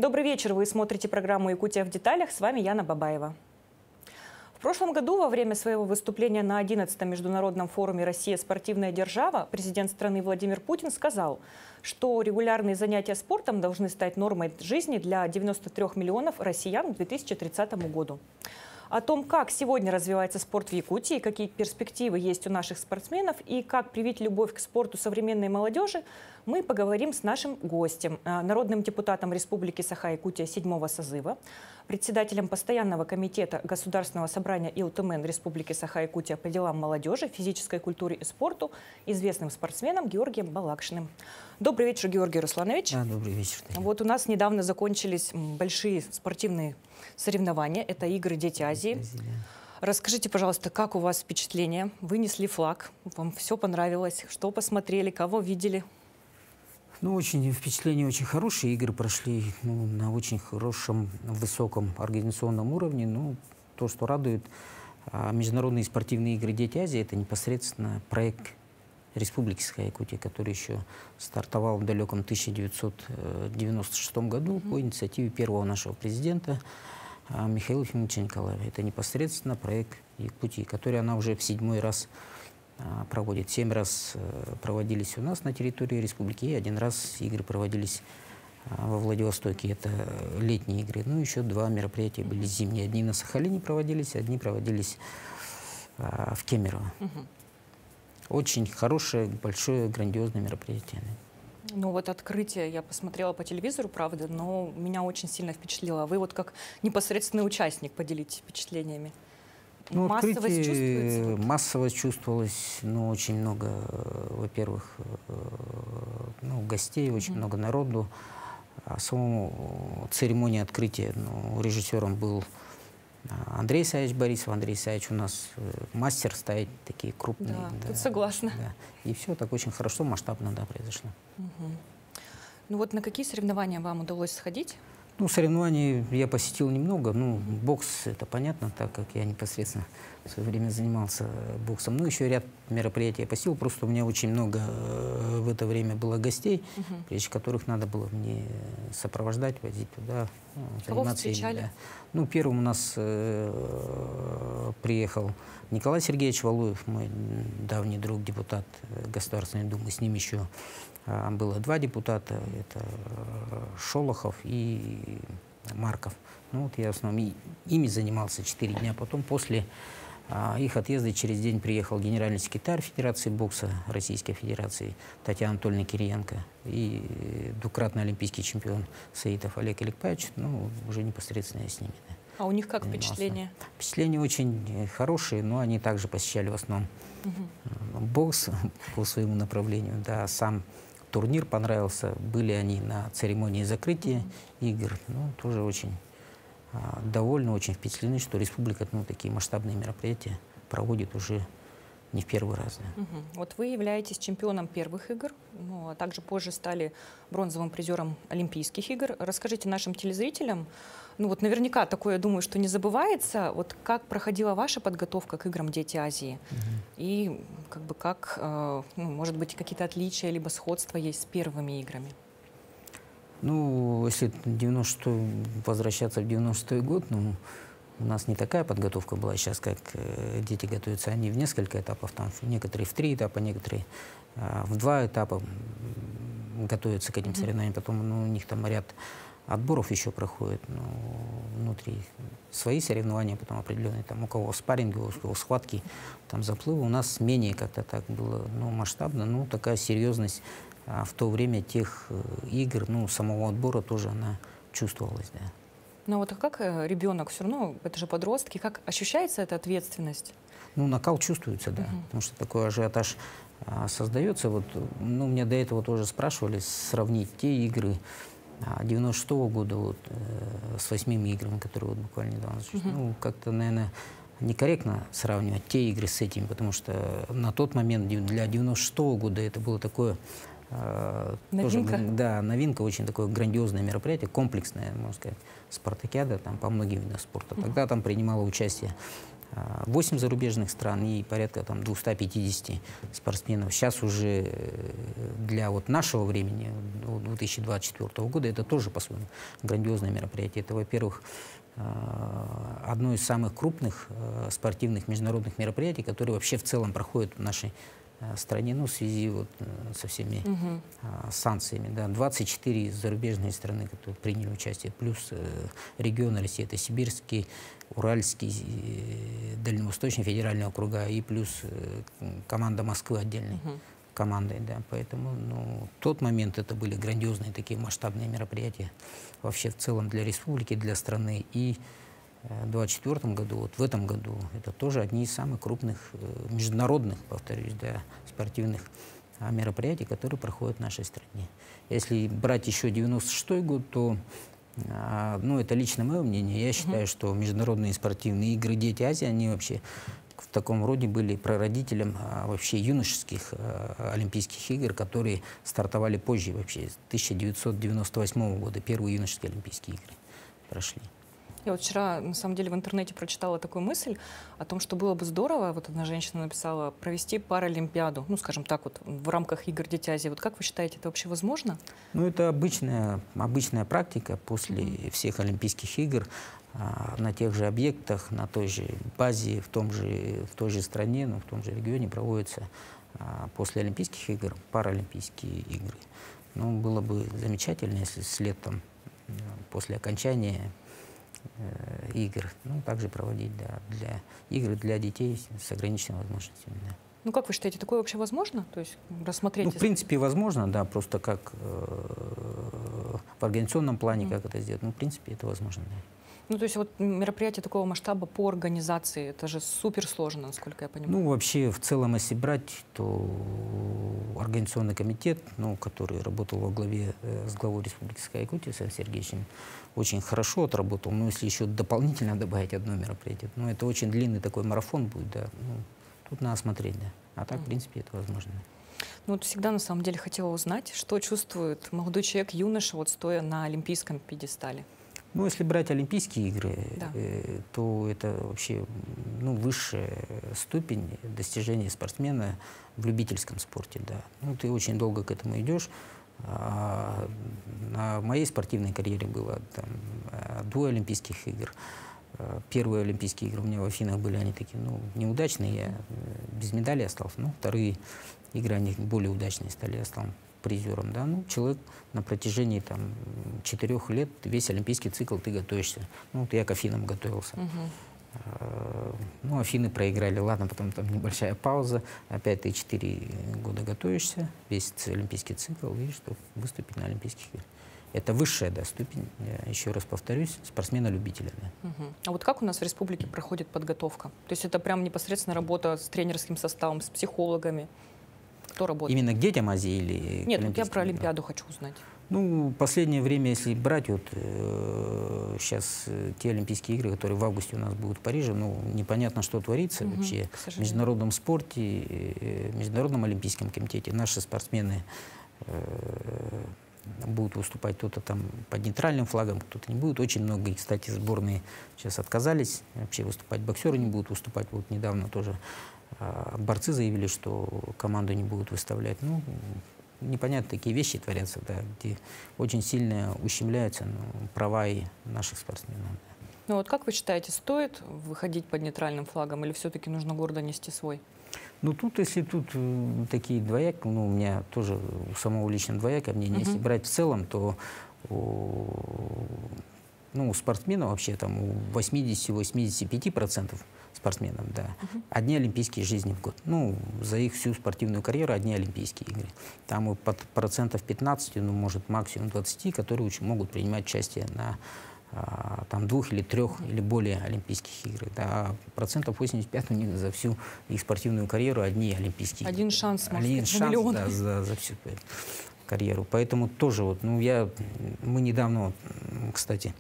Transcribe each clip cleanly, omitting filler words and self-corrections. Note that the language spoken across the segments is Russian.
Добрый вечер. Вы смотрите программу «Якутия в деталях». С вами Яна Бабаева. В прошлом году во время своего выступления на 11-м международном форуме «Россия – спортивная держава» президент страны Владимир Путин сказал, что регулярные занятия спортом должны стать нормой жизни для 93 миллионов россиян к 2030 году. О том, как сегодня развивается спорт в Якутии, какие перспективы есть у наших спортсменов и как привить любовь к спорту современной молодежи, мы поговорим с нашим гостем, народным депутатом Республики Саха-Якутия 7-го созыва, председателем постоянного комитета Государственного собрания ИЛТМН Республики Саха-Якутия по делам молодежи, физической культуре и спорту, известным спортсменом Георгием Балакшиным. Добрый вечер, Георгий Русланович. Добрый вечер. Вот у нас недавно закончились большие спортивные соревнования. Это игры «Дети Азии». Расскажите, пожалуйста, как у вас впечатления? Вы несли флаг, вам все понравилось? Что посмотрели, кого видели? Впечатления очень хорошие. Игры прошли на очень хорошем, высоком организационном уровне. То, что радует, международные спортивные игры «Дети Азии» — это непосредственно проект Республики Саха-Якутия, который еще стартовал в далеком 1996 году по инициативе первого нашего президента Михаила Ефимовича Николаева. Это непосредственно проект Якутии, который она уже в 7-й раз проводит. 7 раз проводились у нас на территории республики, и 1 раз игры проводились во Владивостоке. Это летние игры. Еще 2 мероприятия были зимние. Одни на Сахалине проводились, одни проводились в Кемерово. Очень хорошее, большое, грандиозное мероприятие. Открытие я посмотрела по телевизору, правда, но меня очень сильно впечатлило. Вы как непосредственный участник поделитесь впечатлениями. Массовость чувствуется? Массовость чувствовалась, очень много, во-первых, гостей, очень много народу. Саму церемонию открытия режиссером был Андрей Исаевич Борисов. Андрей Исаевич у нас мастер ставить такие крупные. Да, тут согласна. Да. И все так очень хорошо, масштабно произошло. На какие соревнования вам удалось сходить? Соревнований я посетил немного. Бокс, это понятно, так как я непосредственно в свое время занимался боксом. Еще ряд мероприятий я посетил. Просто у меня очень много в это время было гостей, прежде которых надо было мне сопровождать, возить туда. Кого встречали? Первым у нас приехал Николай Сергеевич Валуев, мой давний друг, депутат Государственной Думы. С ним еще было 2 депутата, это Шолохов и Марков. Я в основном ими занимался 4 дня. Потом, после их отъезда, через день приехал генеральный секретарь Федерации бокса Российской Федерации Татьяна Анатольевна Кириенко и двукратный олимпийский чемпион Саитов Олег Эликпаевич. Уже непосредственно я с ними. А у них как впечатления? Впечатления очень хорошие, но они также посещали в основном бокс по своему направлению. Да, сам турнир понравился. Были они на церемонии закрытия игр. Тоже очень довольны, очень впечатлены, что республика такие масштабные мероприятия проводит уже не в первый раз. Да. Вы являетесь чемпионом первых игр, а также позже стали бронзовым призером Олимпийских игр. Расскажите нашим телезрителям, наверняка такое, я думаю, что не забывается, как проходила ваша подготовка к играм «Дети Азии» и как, может быть, какие-то отличия либо сходства есть с первыми играми? Если возвращаться в 96-й год, у нас не такая подготовка была сейчас, как дети готовятся. Они в несколько этапов, некоторые в 3 этапа, некоторые в 2 этапа готовятся к этим соревнованиям. Потом у них там ряд отборов еще проходит, внутри свои соревнования, потом определенные, у кого спарринги, у кого схватки, заплывы. У нас менее как-то так было масштабно, такая серьезность в то время тех игр, самого отбора тоже она чувствовалась. Да. А как ребенок, все равно, это же подростки, как ощущается эта ответственность? Накал чувствуется, да, потому что такой ажиотаж создается. Меня до этого тоже спрашивали сравнить те игры 96-го года с 8 играми, которые буквально недавно. Как-то, наверное, некорректно сравнивать те игры с этими, потому что на тот момент для 96-го года это было такое новинка. Тоже, новинка, очень такое грандиозное мероприятие, комплексное, можно сказать, спартакиада по многим видам спорта. Тогда там принимало участие 8 зарубежных стран и порядка там 250 спортсменов. Сейчас уже для вот нашего времени, 2024 года, это тоже по-своему грандиозное мероприятие. Это, во-первых, одно из самых крупных спортивных международных мероприятий, которые вообще в целом проходят в нашей стране, ну, в связи вот со всеми санкциями. Да. 24 зарубежные страны, которые приняли участие, плюс регионы России, это Сибирский, Уральский, Дальневосточный федеральный округа, и плюс команда Москвы отдельной командой. Да. Поэтому в тот момент это были грандиозные такие масштабные мероприятия вообще в целом для республики, для страны. И в 2024 году, вот в этом году, это тоже одни из самых крупных международных, повторюсь, да, спортивных мероприятий, которые проходят в нашей стране. Если брать еще 96-й год, то, ну, это лично мое мнение, я считаю, что международные спортивные игры «Дети Азии», они вообще в таком роде были прародителем вообще юношеских Олимпийских игр, которые стартовали позже, вообще, с 1998 года, первые юношеские Олимпийские игры прошли. Я вот вчера, на самом деле, в интернете прочитала такую мысль о том, что было бы здорово, вот одна женщина написала, провести паралимпиаду, ну, скажем так, вот в рамках игр «Дети Азии». Вот как вы считаете, это вообще возможно? Ну, это обычная практика после всех Олимпийских игр на тех же объектах, на той же базе, в той же стране, но в том же регионе проводятся после Олимпийских игр паралимпийские игры. Ну, было бы замечательно, если летом, после окончания игр, ну, также проводить, да, игры для детей с ограниченными возможностями. Да. Ну, как вы считаете, такое вообще возможно? То есть рассмотреть? Ну, в принципе, возможно, да, просто как в организационном плане, как это сделать, ну, в принципе, это возможно, да. Ну, то есть вот мероприятие такого масштаба по организации, это же суперсложно, насколько я понимаю. Ну, вообще, в целом, если брать, то организационный комитет, ну, который работал во главе с главой Республики Якутия Александром Сергеевичем, очень хорошо отработал. Но если еще дополнительно добавить одно мероприятие, ну, это очень длинный такой марафон будет, да. Ну, тут надо смотреть, да. А так, в принципе, это возможно. Ну, вот всегда, на самом деле, хотела узнать, что чувствует молодой человек, юноша, вот стоя на олимпийском пьедестале. Ну, если брать Олимпийские игры, да, то это вообще, ну, высшая ступень достижения спортсмена в любительском спорте, да. Ну, ты очень долго к этому идешь. На моей спортивной карьере было там 2 Олимпийских игр. Первые Олимпийские игры у меня в Афинах были, они такие, ну, неудачные, я без медали остался. Ну, вторые игры, они более удачные стали, я стал призером, да. Ну, человек на протяжении там 4 лет, весь олимпийский цикл ты готовишься. Ну, вот я к Афинам готовился. Ну, Афины проиграли, ладно, потом там небольшая пауза. Опять ты 4 года готовишься, весь олимпийский цикл, и чтобы выступить на Олимпийских играх. Это высшая, да, ступень, я еще раз повторюсь, спортсмена-любителя. Да. А вот как у нас в республике проходит подготовка? То есть это прям непосредственно работа с тренерским составом, с психологами? Кто работает? Именно к детям Азии или... Нет, вот я про Олимпиаду хочу узнать. Ну, последнее время, если брать, вот сейчас те Олимпийские игры, которые в августе у нас будут в Париже, ну, непонятно, что творится вообще в международном спорте, в Международном олимпийском комитете. Наши спортсмены будут выступать кто-то там под нейтральным флагом, кто-то не будет. Очень многие, кстати, сборные сейчас отказались вообще выступать. Боксеры не будут выступать. Вот недавно тоже борцы заявили, что команду не будут выставлять. Ну, непонятно, такие вещи творятся, да, где очень сильно ущемляются права и наших спортсменов. Ну вот как вы считаете, стоит выходить под нейтральным флагом или все-таки нужно гордо нести свой? Ну тут, если тут такие двояки, ну у меня тоже у самого лично двоякое мнение. Если брать в целом, то ну, у спортсменов вообще там у 80-85% спортсменов, да, одни олимпийские жизни в год. Ну, за их всю спортивную карьеру одни олимпийские игры. Там и под процентов 15, ну, может, максимум 20, которые могут принимать участие на там 2 или 3 или более олимпийских игр. Да, а процентов 85 у них за всю их спортивную карьеру одни олимпийские игры. Один шанс, да, за всю карьеру. Поэтому тоже вот, ну, мы недавно, кстати,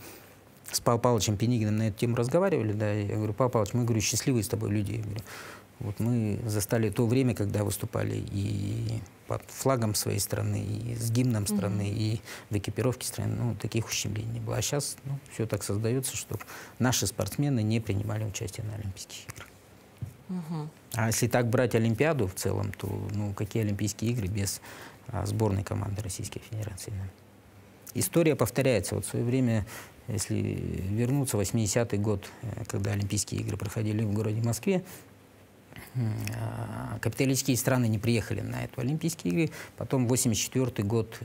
с Павлом Павловичем Пенигиным на эту тему разговаривали, да, я говорю, Павел Павлович, мы, говорю, счастливые с тобой люди. Я говорю, Вот мы застали то время, когда выступали и под флагом своей страны, и с гимном страны, и в экипировке страны. Ну, таких ущемлений не было. А сейчас все так создается, что наши спортсмены не принимали участие на Олимпийских играх. А если так брать Олимпиаду в целом, то какие Олимпийские игры без сборной команды Российской Федерации? Да? История повторяется. Вот в свое время, если вернуться, 80-й год, когда Олимпийские игры проходили в городе Москве, капиталистические страны не приехали на эту Олимпийские игры. Потом 84-й год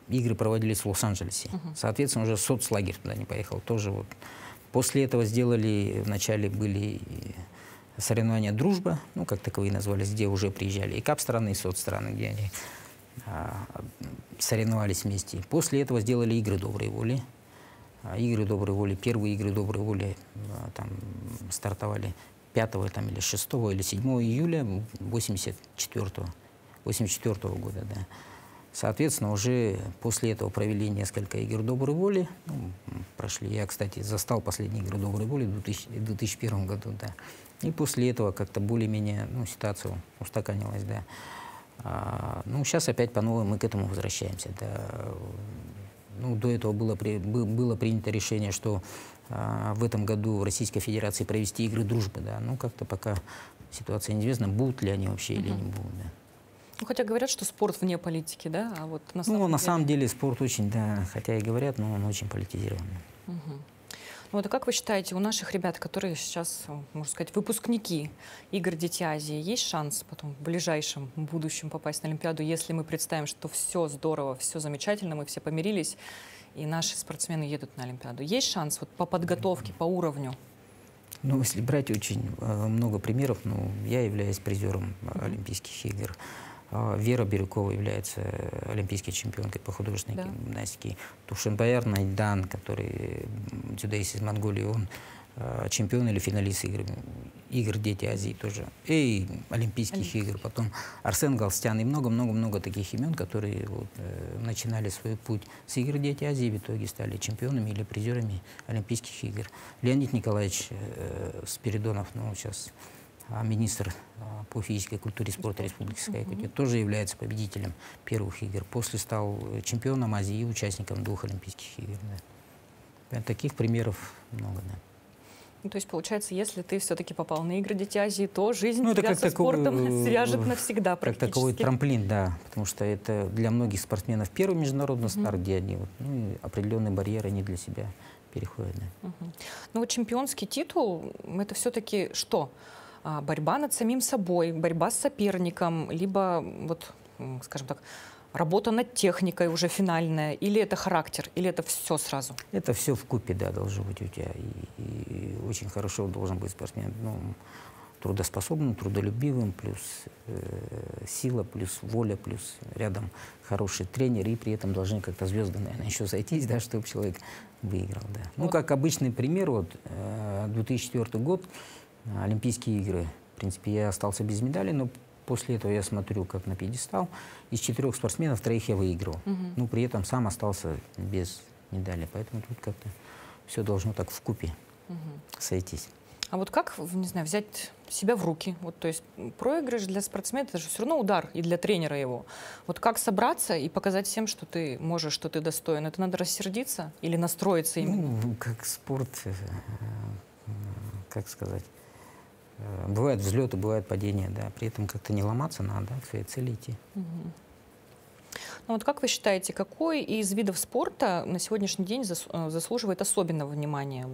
игры проводились в Лос-Анджелесе. Соответственно, уже соцлагерь туда не поехал. Тоже вот. После этого сделали, вначале были соревнования «Дружба», как таковые назвались, где уже приезжали и кап-страны, и соцстраны, где они соревновались вместе. После этого сделали игры доброй воли. Игры доброй воли, первые игры доброй воли там стартовали 5 или 6 или 7 июля 84-го года. Да. Соответственно, уже после этого провели несколько игр доброй воли. Прошли. Я, кстати, застал последние игры доброй воли в 2001 году. Да. И после этого как-то более-менее ситуация устаканилась. Да. Сейчас опять по-новому мы к этому возвращаемся. Да. До этого было принято решение, что в этом году в Российской Федерации провести игры дружбы. Да. Как-то пока ситуация неизвестна, будут ли они вообще или не будут. Да. Хотя говорят, что спорт вне политики, да? А вот на самом деле спорт очень, да, хотя и говорят, но он очень политизирован. Вот, а как вы считаете, у наших ребят, которые сейчас, можно сказать, выпускники игр «Дети Азии», есть шанс потом в ближайшем будущем попасть на Олимпиаду, если мы представим, что все здорово, все замечательно, мы все помирились, и наши спортсмены едут на Олимпиаду? Есть шанс вот по подготовке, по уровню? Если брать очень много примеров, я являюсь призером Олимпийских игр. Вера Бирюкова является олимпийской чемпионкой по художественной гимнастике. Тушенбаяр Найдан, который дзюдоист из Монголии, он чемпион или финалист игр «Дети Азии» тоже. И Олимпийских игр. Потом Арсен Галстян и много-много-много таких имен, которые начинали свой путь с игр «Дети Азии», в итоге стали чемпионами или призерами Олимпийских игр. Леонид Николаевич Спиридонов, сейчас министр по физической культуре и спорту Республики Саха-Якутия, тоже является победителем первых игр. После стал чемпионом Азии и участником 2 Олимпийских игр. Да. Таких примеров много. Да. То есть, получается, если ты все-таки попал на игры «Дети Азии», то жизнь тебя со спортом свяжет навсегда практически. Как таковой трамплин, да. Потому что это для многих спортсменов первый международный старт, где они определенные барьеры они для себя переходят. Да. Чемпионский титул — это все-таки что? Борьба над самим собой, борьба с соперником, либо, скажем так, работа над техникой уже финальная, или это характер, или это все сразу? Это все вкупе, да, должно быть у тебя. И очень хорошо должен быть спортсмен, трудоспособным, трудолюбивым, плюс сила, плюс воля, плюс рядом хороший тренер, и при этом должны как-то звезды, наверное, еще сойтись, да, чтобы человек выиграл. Да. Как обычный пример, 2004 год, Олимпийские игры. В принципе, я остался без медали, но после этого я смотрю как на пьедестал. Из 4 спортсменов 3 я выиграл. При этом сам остался без медали. Поэтому тут как-то все должно так вкупе сойтись. А вот как, не знаю, взять себя в руки? То есть проигрыш для спортсмена — это же все равно удар и для тренера его. Вот как собраться и показать всем, что ты можешь, что ты достоин? Это надо рассердиться или настроиться именно? Как спорт, как сказать... Бывают взлеты, бывают падения, да. При этом как-то не ломаться надо, к своей цели идти. Как вы считаете, какой из видов спорта на сегодняшний день заслуживает особенного внимания?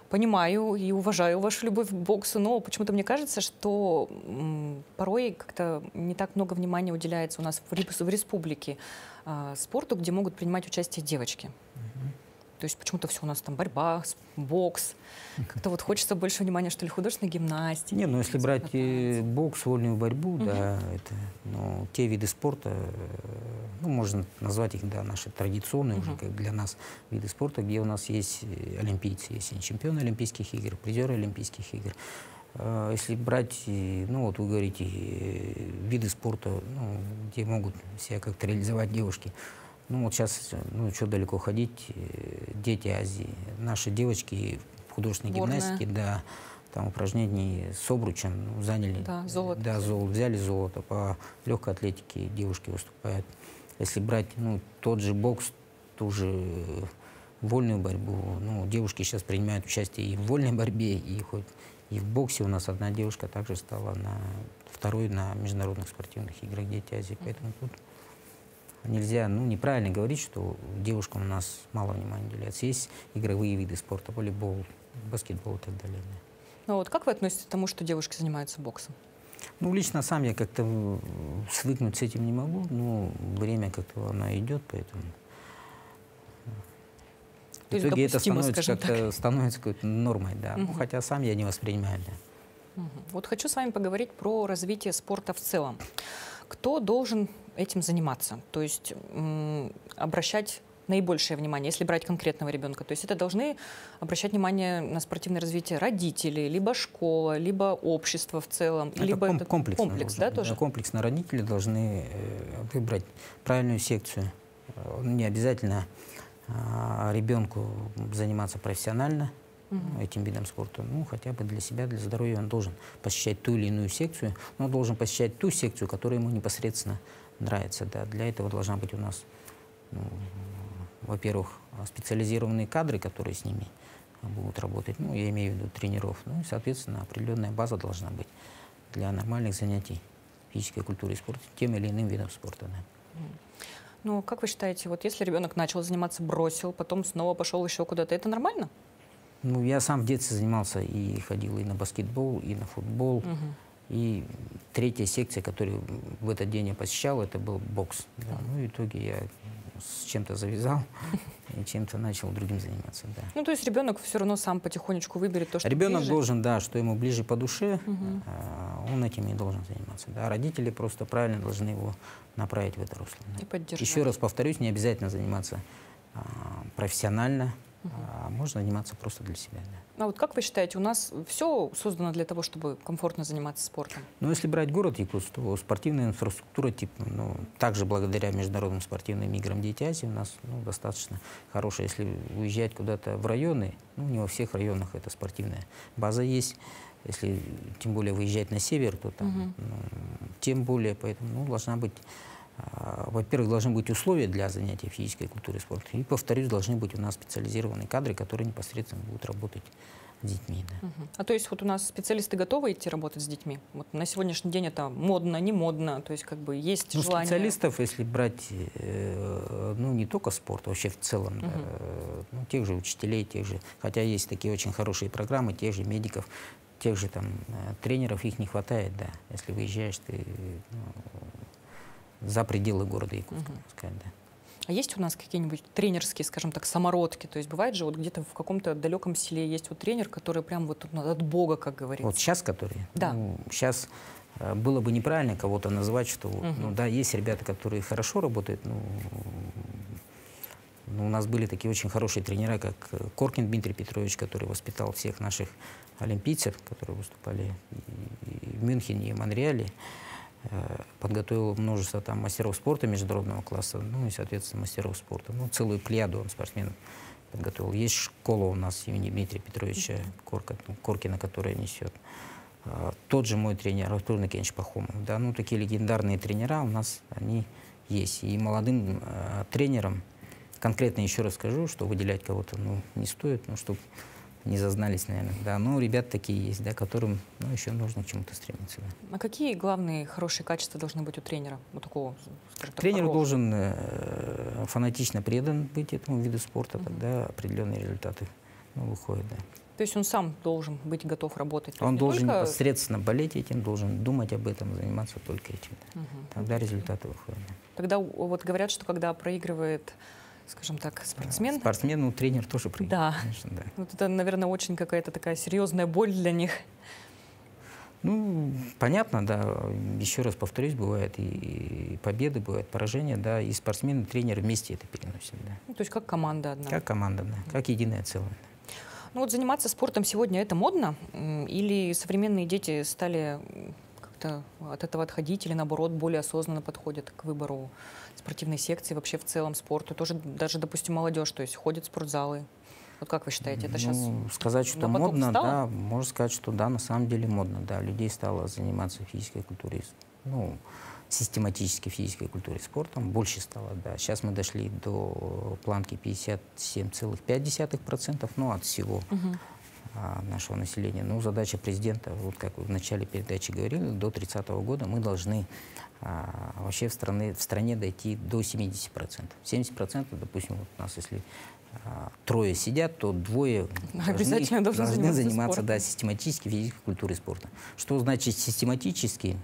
Понимаю и уважаю вашу любовь к боксу, но почему-то мне кажется, что порой как-то не так много внимания уделяется у нас в республике спорту, где могут принимать участие девочки. То есть почему-то все у нас там борьба, бокс. Как-то хочется больше внимания, что ли, художественной гимнастики. Если брать бокс, вольную борьбу, да, это, те виды спорта, можно назвать их, да, наши традиционные уже, как для нас, виды спорта, где у нас есть олимпийцы, есть чемпионы Олимпийских игр, призеры Олимпийских игр. Если брать, вы говорите, виды спорта, где могут себя как-то реализовать девушки, сейчас, что далеко ходить, «Дети Азии». Наши девочки в художественной гимнастике, да, там упражнений с обручем, ну, заняли. Да, золото. Да, взяли золото. По легкой атлетике девушки выступают. Если брать, ну, тот же бокс, ту же вольную борьбу, ну, девушки сейчас принимают участие и в вольной борьбе, и в боксе. У нас одна девушка также стала второй на международных спортивных играх Дети Азии. Поэтому тут нельзя, ну, неправильно говорить, что девушкам у нас мало внимания уделяется. Есть игровые виды спорта, волейбол, баскетбол и так далее. Да. Ну вот как вы относитесь к тому, что девушки занимаются боксом? Ну, лично сам я как-то свыкнуть с этим не могу, но время как-то оно идет, поэтому... В итоге это становится какой-то нормой, да. Ну, хотя сам я не воспринимаю, да. Вот хочу с вами поговорить про развитие спорта в целом. Кто должен этим заниматься? То есть обращать наибольшее внимание, если брать конкретного ребенка. То есть это должны обращать внимание на спортивное развитие родители, либо школа, либо общество в целом. Это либо комплекс, да, тоже? Комплексно родители должны выбрать правильную секцию. Не обязательно ребенку заниматься профессионально этим видом спорта. Ну, хотя бы для себя, для здоровья он должен посещать ту или иную секцию, но он должен посещать ту секцию, которая ему непосредственно нравится. Да. Для этого должна быть у нас, ну, во-первых, специализированные кадры, которые с ними будут работать. Ну, я имею в виду тренеров. Ну, и, соответственно, определенная база должна быть для нормальных занятий физической культуры и спорта, тем или иным видом спорта. Да. Ну, как вы считаете, вот если ребенок начал заниматься, бросил, потом снова пошел еще куда-то, это нормально? Ну, я сам в детстве занимался и ходил и на баскетбол, и на футбол. И третья секция, которую в этот день я посещал, это был бокс. Да. Ну, в итоге я с чем-то завязал и чем-то начал другим заниматься. Да. Ну, то есть ребенок все равно сам потихонечку выберет то, что ребенок ближе. Должен, да, что ему ближе по душе, он этим и должен заниматься. Да. Родители просто правильно должны его направить в это русло. Да. И поддержать. Еще раз повторюсь, не обязательно заниматься профессионально, можно заниматься просто для себя. Да. А вот как вы считаете, у нас все создано для того, чтобы комфортно заниматься спортом? Ну, если брать город Якутск, то спортивная инфраструктура, ну, также благодаря международным спортивным играм Дети Азии у нас, ну, достаточно хорошая. Если уезжать куда-то в районы, ну, не во всех районах это спортивная база есть. Если тем более выезжать на север, то там тем более, поэтому, ну, должна быть... Во-первых, должны быть условия для занятия физической культурой и спортом. И, повторюсь, должны быть у нас специализированные кадры, которые непосредственно будут работать с детьми. Да. А то есть вот у нас специалисты готовы идти работать с детьми? Вот на сегодняшний день это модно, не модно? То есть как бы есть желание? Специалистов, если брать, ну, не только спорт, вообще в целом, да, ну, тех же учителей, тех же, хотя есть такие очень хорошие программы, тех же медиков, тех же там тренеров, их не хватает, да. Если выезжаешь, ты... за пределы города Якутска, сказать, да. А есть у нас какие-нибудь тренерские, скажем так, самородки? То есть бывает же вот где-то в каком-то далеком селе есть вот тренер, который прям вот от Бога, как говорится. Вот сейчас, которые? Да. Ну, сейчас было бы неправильно кого-то назвать, что ну да, есть ребята, которые хорошо работают. Ну, у нас были такие очень хорошие тренера, как Коркин Дмитрий Петрович, который воспитал всех наших олимпийцев, которые выступали и в Мюнхене, и в Монреале. Подготовил множество там мастеров спорта международного класса, ну и, соответственно, мастеров спорта. Ну, целую плеяду он спортсменов подготовил. Есть школа у нас имени Дмитрия Петровича Коркина, которая несет. Тот же мой тренер Артур Никитич Пахомов. Да, ну, такие легендарные тренера у нас, они есть. И молодым тренерам, конкретно еще раз скажу, что выделять кого-то, ну, не стоит, ну, чтобы не зазнались, наверное, да. Но ребят такие есть, да, которым, ну, еще нужно к чему-то стремиться. Да. А какие главные хорошие качества должны быть у тренера? У такого, скажем так, тренер должен фанатично предан быть этому виду спорта, тогда определенные результаты, ну, выходят, да. То есть он сам должен быть готов работать? Он должен непосредственно болеть этим, должен думать об этом, заниматься только этим. Да. Тогда результаты выходят. Да. Тогда вот говорят, что когда проигрывает, скажем так, спортсмен... Спортсмен, ну, тренер тоже проигрывает. Да. Конечно, да. Вот это, наверное, очень какая-то такая серьезная боль для них. Ну, понятно, да. Еще раз повторюсь, бывают и победы, бывают поражения, да. И спортсмен, и тренер вместе это переносят, да. Ну, то есть как команда одна. Как команда, да. Как единое целое. Ну, вот заниматься спортом сегодня это модно? Или современные дети стали как-то от этого отходить, или наоборот более осознанно подходят к выбору спортивной секции, вообще в целом спорту? Тоже даже, допустим, молодежь, то есть ходит в спортзалы. Вот как вы считаете, это сейчас сказать, что на поток модно, встало? да, можно сказать, что да, на самом деле модно, да, людей стало заниматься физической культурой, ну, систематически физической культурой, спортом, больше стало, да. Сейчас мы дошли до планки 57,5%, ну, от всего нашего населения. Ну, задача президента, вот как вы в начале передачи говорили, до 30-го года мы должны вообще в стране дойти до 70%. 70%, допустим, вот у нас, если трое сидят, то двое обязательно должны заниматься спортом. да, систематически физической культурой спорта. Что значит систематически?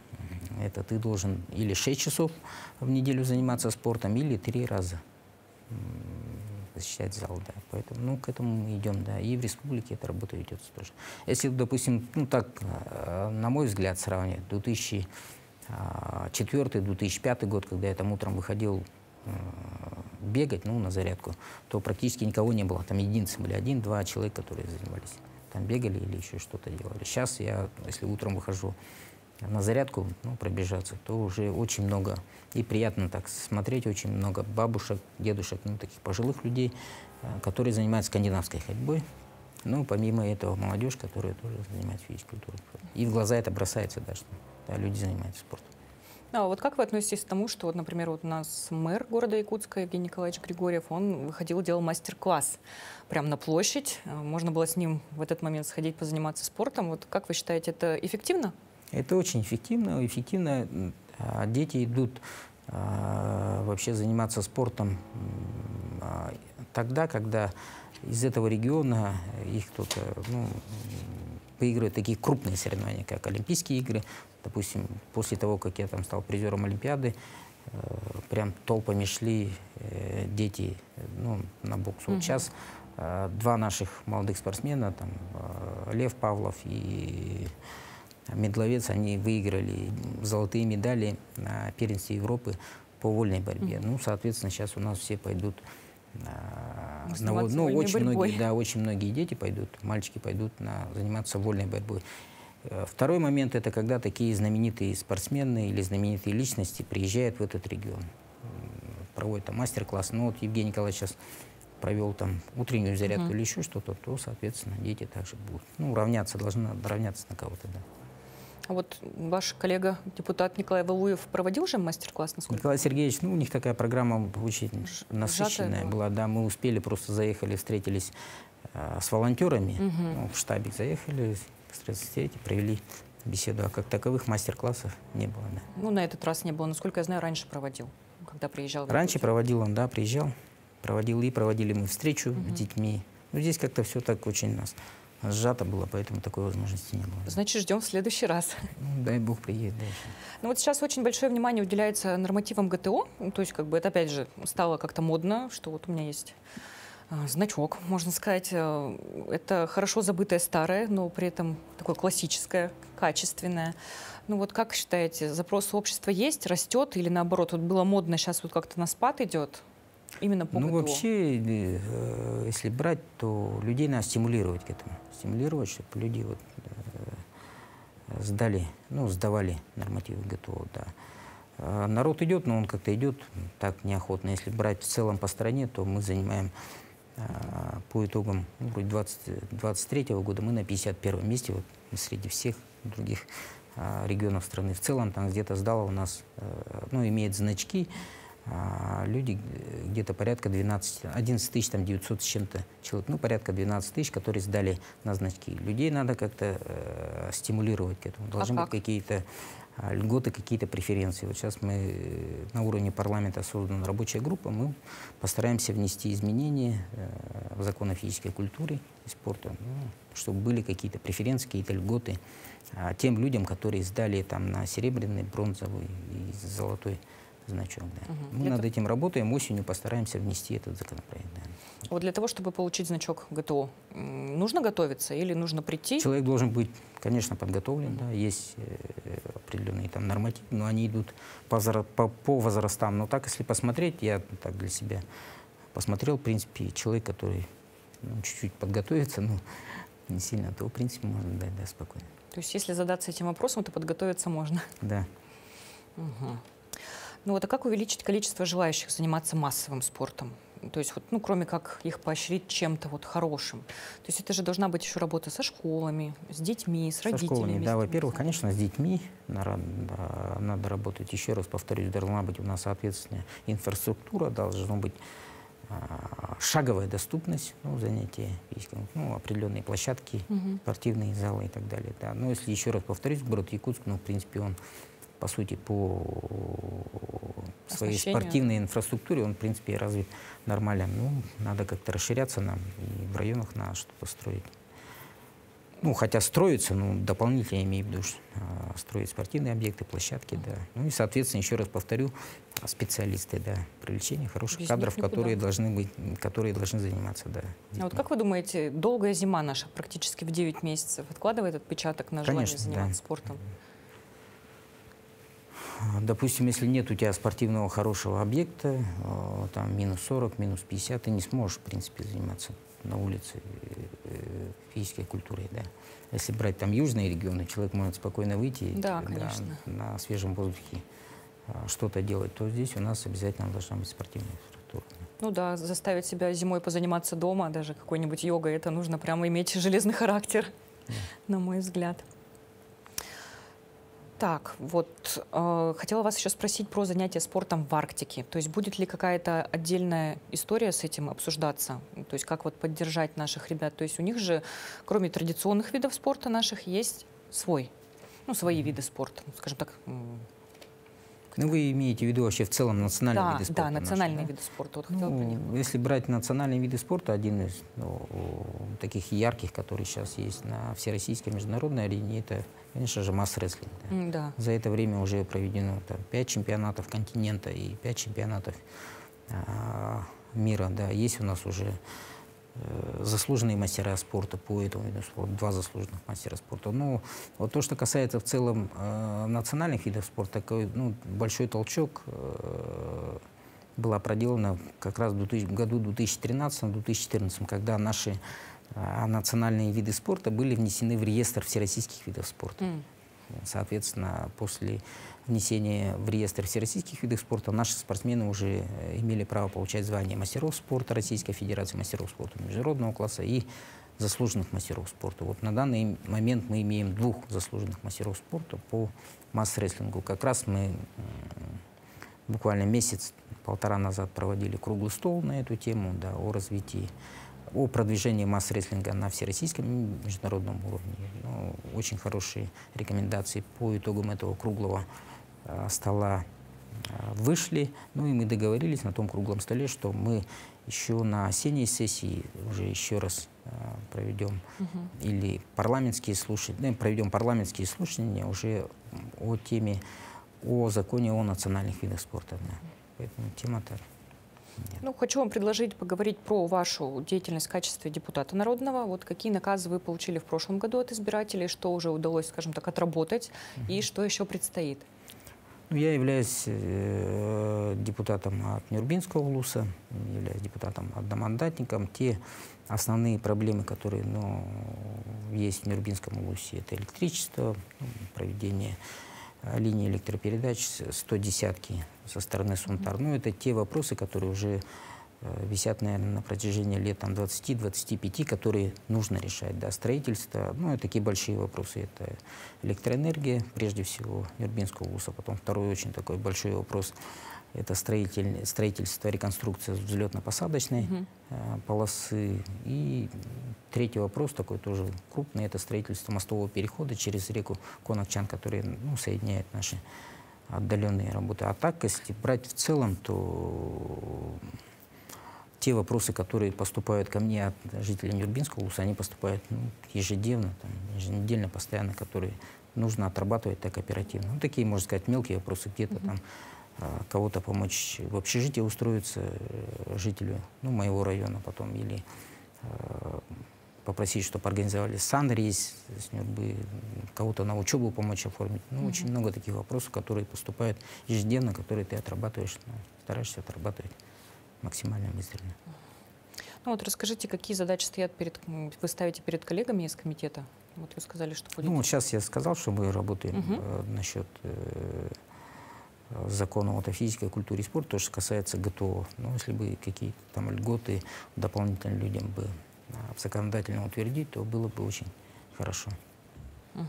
Это ты должен или 6 часов в неделю заниматься спортом, или 3 раза посещать зал, да. Поэтому, ну, к этому мы идем, да. И в республике эта работа ведется тоже. Если, допустим, ну, так, на мой взгляд, сравнивать 2004-2005 год, когда я там утром выходил бегать, ну, на зарядку, то практически никого не было. Там единицы были, 1-2 человека, которые занимались. Там бегали или еще что-то делали. Сейчас я, если утром выхожу на зарядку, ну, пробежаться, то уже очень много, и приятно так смотреть, очень много бабушек, дедушек, ну, таких пожилых людей, которые занимаются скандинавской ходьбой. Ну, помимо этого, молодежь, которая тоже занимается физической культурой. И в глаза это бросается, да, что да, люди занимаются спортом. А вот как вы относитесь к тому, что, вот, например, вот у нас мэр города Якутска Евгений Николаевич Григорьев, он выходил, делал мастер-класс прямо на площадь, можно было с ним в этот момент сходить позаниматься спортом. Вот как вы считаете, это эффективно? Это очень эффективно. Эффективно дети идут вообще заниматься спортом тогда, когда из этого региона их кто-то, ну, выигрывает такие крупные соревнования, как Олимпийские игры. Допустим, после того, как я там стал призером Олимпиады, прям толпами шли дети, ну, на бокс. Вот сейчас два наших молодых спортсмена, там, Лев Павлов и Медловец, они выиграли золотые медали на первенстве Европы по вольной борьбе. Ну, соответственно, сейчас у нас все пойдут ну, очень многие дети пойдут, мальчики пойдут заниматься вольной борьбой. Второй момент — это когда такие знаменитые спортсмены или знаменитые личности приезжают в этот регион, проводят там мастер-класс. Ну, вот Евгений Николаевич сейчас провел там утреннюю зарядку или еще что-то, то, соответственно, дети также будут. Ну, должны равняться на кого-то, да. А вот ваш коллега, депутат Николай Валуев, проводил же мастер-класс? Николай Сергеевич, ну, у них такая программа очень насыщенная была. Да, мы успели, просто заехали, встретились с волонтерами, ну, в штабе заехали, встретились, провели беседу. А как таковых мастер-классов не было, да. Ну, на этот раз не было. Насколько я знаю, раньше проводил, когда приезжал. Раньше проводил он, да, приезжал, проводили мы встречу с детьми. Ну, здесь как-то все так очень нас сжато было, поэтому такой возможности не было. Значит, ждем в следующий раз. Ну, дай бог приедет дальше. Ну вот сейчас очень большое внимание уделяется нормативам ГТО. Ну, то есть, как бы это опять же стало как-то модно, что вот у меня есть значок, можно сказать. Это хорошо забытое старое, но при этом такое классическое, качественное. Ну вот как считаете, запрос общества есть, растет или наоборот? Вот было модно, сейчас вот как-то на спад идет? Именно по ГТО. Вообще, если брать, то людей надо стимулировать к этому. Стимулировать, чтобы люди вот, сдавали нормативы ГТО, да. Народ идет, но он как-то идет так неохотно. Если брать в целом по стране, то мы занимаем по итогам вроде 2023 года мы на 51-м месте вот, среди всех других регионов страны. В целом там где-то сдало у нас, ну, имеет значки, люди где-то порядка 11 900 с чем-то человек, ну, порядка 12 тысяч, которые сдали на значки. Людей надо как-то стимулировать к этому. Должны быть какие-то льготы, какие-то преференции. Вот сейчас мы на уровне парламента создана рабочая группа, мы постараемся внести изменения в закон о физической культуре и спорте, ну, чтобы были какие-то преференции, какие-то льготы тем людям, которые сдали там на серебряный, бронзовый и золотой значок. Да. Мы над этим работаем, осенью постараемся внести этот законопроект. Да. Вот для того, чтобы получить значок ГТО, нужно готовиться или нужно прийти? Человек должен быть, конечно, подготовлен. Да. Есть определенные там нормативы, но они идут по возрастам. Но так, если посмотреть, я так для себя посмотрел, в принципе, человек, который чуть-чуть подготовится, но не сильно, то, в принципе, можно дать, да, спокойно. То есть, если задаться этим вопросом, то подготовиться можно? Да. Ну вот, а как увеличить количество желающих заниматься массовым спортом? То есть, вот, ну, кроме как их поощрить чем-то вот хорошим. То есть это же должна быть еще работа со школами, с детьми, с родителями. Со школами, да, во-первых, конечно, с детьми надо работать. Еще раз повторюсь, должна быть у нас соответственная инфраструктура, должна быть шаговая доступность, ну, занятия физикой, ну, определенные площадки, спортивные залы и так далее. Да. Но если еще раз повторюсь, город Якутск, ну, в принципе, он, по сути, по своей спортивной инфраструктуре, он, в принципе, развит нормально. Ну, надо как-то расширяться нам, и в районах надо что-то строить. Ну, хотя строятся, но дополнительно, я имею в виду, строить спортивные объекты, площадки, да. Ну и, соответственно, еще раз повторю, специалисты, да, привлечение хороших кадров, которые должны заниматься, да. А вот как вы думаете, долгая зима наша, практически в 9 месяцев, откладывает отпечаток на желание заниматься спортом? Допустим, если нет у тебя спортивного хорошего объекта, там минус 40, минус 50, ты не сможешь, в принципе, заниматься на улице физической культурой, да. Если брать там южные регионы, человек может спокойно выйти, да, на свежем воздухе что-то делать, то здесь у нас обязательно должна быть спортивная инфраструктура. Ну да, заставить себя зимой позаниматься дома, даже какой-нибудь йогой, это нужно прямо иметь железный характер, на мой взгляд. Так, вот хотела вас еще спросить про занятия спортом в Арктике. То есть будет ли какая-то отдельная история с этим обсуждаться? То есть как вот поддержать наших ребят? То есть у них же, кроме традиционных видов спорта наших, есть свои виды спорта, скажем так. Ну, вы имеете в виду вообще в целом национальные виды спорта? Да, национальные виды спорта. Вот если брать национальные виды спорта, один из таких ярких, который сейчас есть на всероссийской международной арене, это, конечно же, масс-рестлинг. Да. За это время уже проведено 5 чемпионатов континента и 5 чемпионатов мира. Да. Есть у нас уже заслуженные мастера спорта по этому виду спорта, 2 заслуженных мастера спорта. Но вот то, что касается в целом национальных видов спорта, такой большой толчок была проделана как раз в году 2013-2014, когда наши национальные виды спорта были внесены в реестр всероссийских видов спорта. Соответственно, после внесения в реестр всероссийских видов спорта наши спортсмены уже имели право получать звание мастеров спорта Российской Федерации, мастеров спорта международного класса и заслуженных мастеров спорта. Вот на данный момент мы имеем 2 заслуженных мастеров спорта по масс-рестлингу. Как раз мы буквально месяц-полтора назад проводили круглый стол на эту тему, да, о развитии, о продвижении масс-рестлинга на всероссийском международном уровне. Ну, очень хорошие рекомендации по итогам этого круглого стола вышли. Ну и мы договорились на том круглом столе, что мы еще на осенней сессии уже еще раз проведем или парламентские слушания, проведем парламентские слушания уже о теме, о законе о национальных видах спорта. Да. Поэтому тема-то... Ну, хочу вам предложить поговорить про вашу деятельность в качестве депутата народного. Вот какие наказы вы получили в прошлом году от избирателей, что уже удалось, скажем так, отработать, и что еще предстоит? Ну, я являюсь депутатом от Нюрбинского улуса, являюсь депутатом одномандатником. Те основные проблемы, которые есть в Нюрбинском улусе, это электричество, проведение линии электропередач 110-ки со стороны Сунтар. Ну, это те вопросы, которые уже висят, наверное, на протяжении лет 20-25, которые нужно решать. Да, строительство, ну, и такие большие вопросы. Это электроэнергия, прежде всего, Нюрбинского улуса. Потом второй очень такой большой вопрос – это строительство, реконструкция взлетно-посадочной полосы. И третий вопрос, такой тоже крупный, это строительство мостового перехода через реку Конакчан, который соединяет наши отдаленные работы. А так, если брать в целом, то те вопросы, которые поступают ко мне от жителей Нюрбинского улуса, они поступают ежедневно, еженедельно, постоянно, которые нужно отрабатывать так оперативно. Ну, такие, можно сказать, мелкие вопросы, где-то там кого-то помочь в общежитие устроиться жителю моего района потом, или попросить, чтобы организовали санрейс с Нюрбы, кого-то на учебу помочь оформить. Ну, очень много таких вопросов, которые поступают ежедневно, которые ты отрабатываешь, стараешься отрабатывать максимально быстро. Ну вот расскажите, какие задачи вы ставите перед коллегами из комитета? Вот вы сказали, что будете... Ну вот сейчас я сказал, что мы работаем насчет закона вот о физической культуре и спорте, то, что касается ГТО. Но если бы какие-то там льготы дополнительно людям бы законодательно утвердить, то было бы очень хорошо. Угу.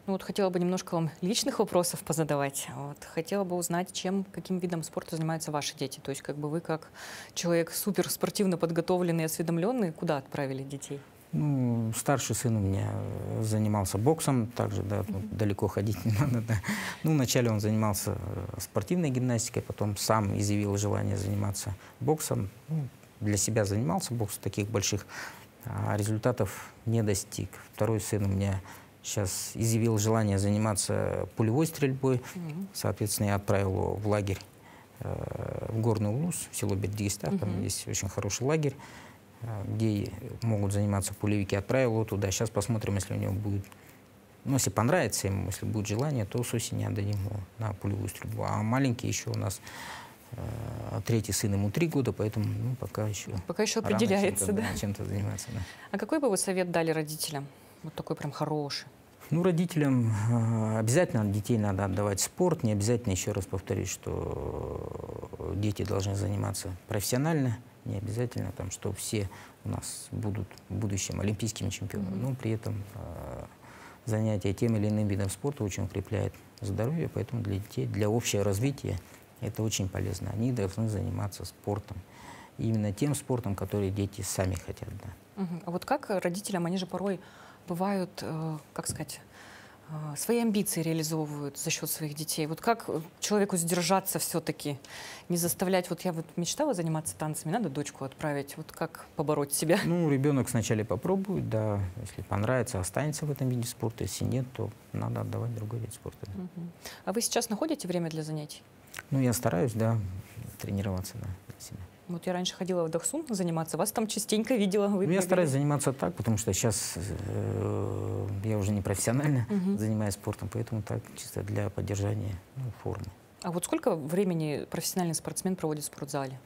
Ну вот хотела бы немножко вам личных вопросов позадавать. Вот, хотела бы узнать, каким видом спорта занимаются ваши дети. То есть как бы вы как человек супер спортивно подготовленный, осведомленный, куда отправили детей? Ну, старший сын у меня занимался боксом, также, да, далеко ходить не надо, да. Ну, вначале он занимался спортивной гимнастикой, потом сам изъявил желание заниматься боксом. Ну, для себя занимался боксом, таких больших результатов не достиг. Второй сын у меня сейчас изъявил желание заниматься пулевой стрельбой. Соответственно, я отправил его в лагерь в Горный Улус, в село Бердигистан. Там есть очень хороший лагерь, где могут заниматься пулевики. Отправил его туда. Сейчас посмотрим, если у него будет, ну, если понравится ему, если будет желание, то с осени отдадим его на пулевую стрельбу. А маленький еще у нас, третий сын, ему 3 года, поэтому ну, пока еще определяется, чем-то, да? Чем-то заниматься. Да. А какой бы вы совет дали родителям? Вот такой прям хороший. Ну, родителям обязательно детей надо отдавать в спорт. Не обязательно, еще раз повторюсь, что дети должны заниматься профессионально. Не обязательно, там, что все у нас будут в будущем олимпийскими чемпионами. Но при этом занятие тем или иным видом спорта очень укрепляет здоровье. Поэтому для детей, для общего развития это очень полезно. Они должны заниматься спортом. И именно тем спортом, который дети сами хотят. Да. А вот как родителям, они же порой бывают, как сказать, свои амбиции реализовывают за счет своих детей. Вот как человеку сдержаться все-таки, не заставлять, вот я вот мечтала заниматься танцами, надо дочку отправить, вот как побороть себя? Ну, ребенок сначала попробует, да, если понравится, останется в этом виде спорта, если нет, то надо отдавать другой вид спорта. Да. А вы сейчас находите время для занятий? Ну, я стараюсь, да, тренироваться, да, для себя. Вот я раньше ходила в Дахсун заниматься, вас там частенько видела. Ну, я стараюсь заниматься так, потому что сейчас я уже не профессионально занимаюсь спортом, поэтому так чисто для поддержания формы. А вот сколько времени профессиональный спортсмен проводит в спортзале?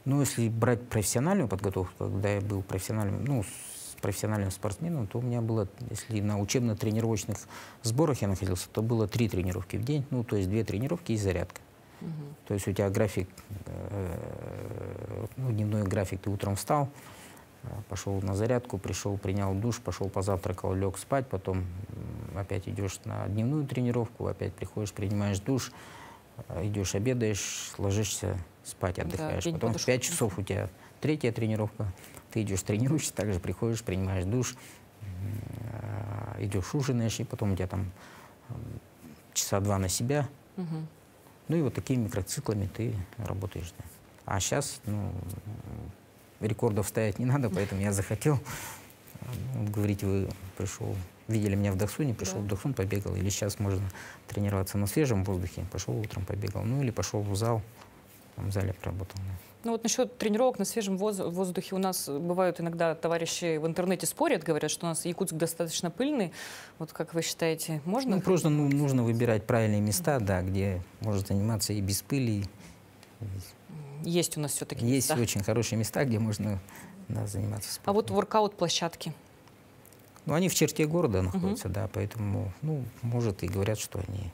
Ну, если брать профессиональную подготовку, когда я был профессиональным, ну, профессиональным спортсменом, то у меня было, если на учебно-тренировочных сборах я находился, то было 3 тренировки в день, ну, то есть 2 тренировки и зарядка. То есть у тебя график, ну, дневной график, ты утром встал, пошел на зарядку, пришел, принял душ, пошел позавтракал, лег спать, потом опять идешь на дневную тренировку, опять приходишь, принимаешь душ, идешь, обедаешь, ложишься спать, отдыхаешь. Да, потом в 5 часов у тебя 3-я тренировка, ты идешь, тренируешься, также приходишь, принимаешь душ, идешь, ужинаешь, и потом у тебя там часа 2 на себя. Ну и вот такими микроциклами ты работаешь. Да. А сейчас, ну, рекордов ставить не надо, поэтому я захотел. Вот, говорите, вы пришел, видели меня в Дахсуне, пришел в Дахсун, побегал. Или сейчас можно тренироваться на свежем воздухе, пошел утром, побегал. Ну или пошел в зал, там в зале поработал. Да. Ну вот насчет тренировок на свежем воздухе у нас бывают иногда товарищи в интернете спорят, говорят, что у нас Якутск достаточно пыльный. Вот как вы считаете, можно? Ну просто нужно выбирать правильные места, да, где можно заниматься и без пыли. Есть у нас все-таки есть места. Очень хорошие места, где можно, да, заниматься спортом. А вот воркаут-площадки? Ну они в черте города находятся, да, поэтому, ну, может, и говорят, что они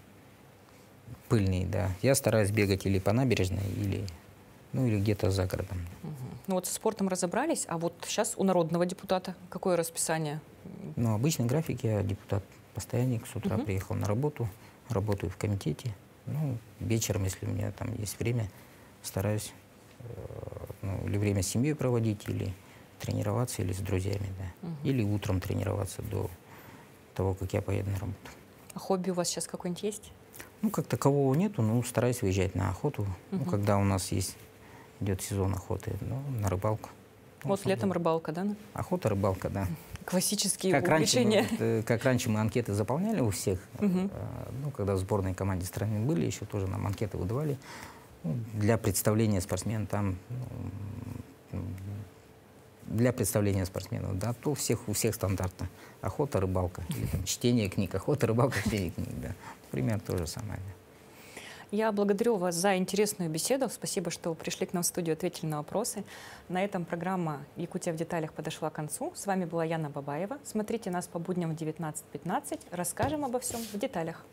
пыльные, да. Я стараюсь бегать или по набережной, или где-то за городом. Ну вот со спортом разобрались, а вот сейчас у народного депутата какое расписание? Ну, обычный график, я депутат-постоянник, с утра приехал на работу, работаю в комитете. Ну, вечером, если у меня там есть время, стараюсь или время с семьей проводить, или тренироваться, или с друзьями, да. Или утром тренироваться до того, как я поеду на работу. А хобби у вас сейчас какое-нибудь есть? Ну, как такового нету, но стараюсь выезжать на охоту. Ну, когда у нас идет сезон охоты, ну, на рыбалку. Вот летом рыбалка, да? Охота, рыбалка, да. Классические увлечения. Как раньше мы анкеты заполняли у всех, ну, когда в сборной команде страны были, еще тоже нам анкеты выдавали. Ну, для представления спортсменов там, для представления спортсменов, да, то у всех стандартно. Охота, рыбалка, или там чтение книг, охота, рыбалка, чтение книг, да. Примерно то же самое. Я благодарю вас за интересную беседу. Спасибо, что пришли к нам в студию, ответили на вопросы. На этом программа «Якутия в деталях» подошла к концу. С вами была Яна Бабаева. Смотрите нас по будням в 19:15. Расскажем обо всем в деталях.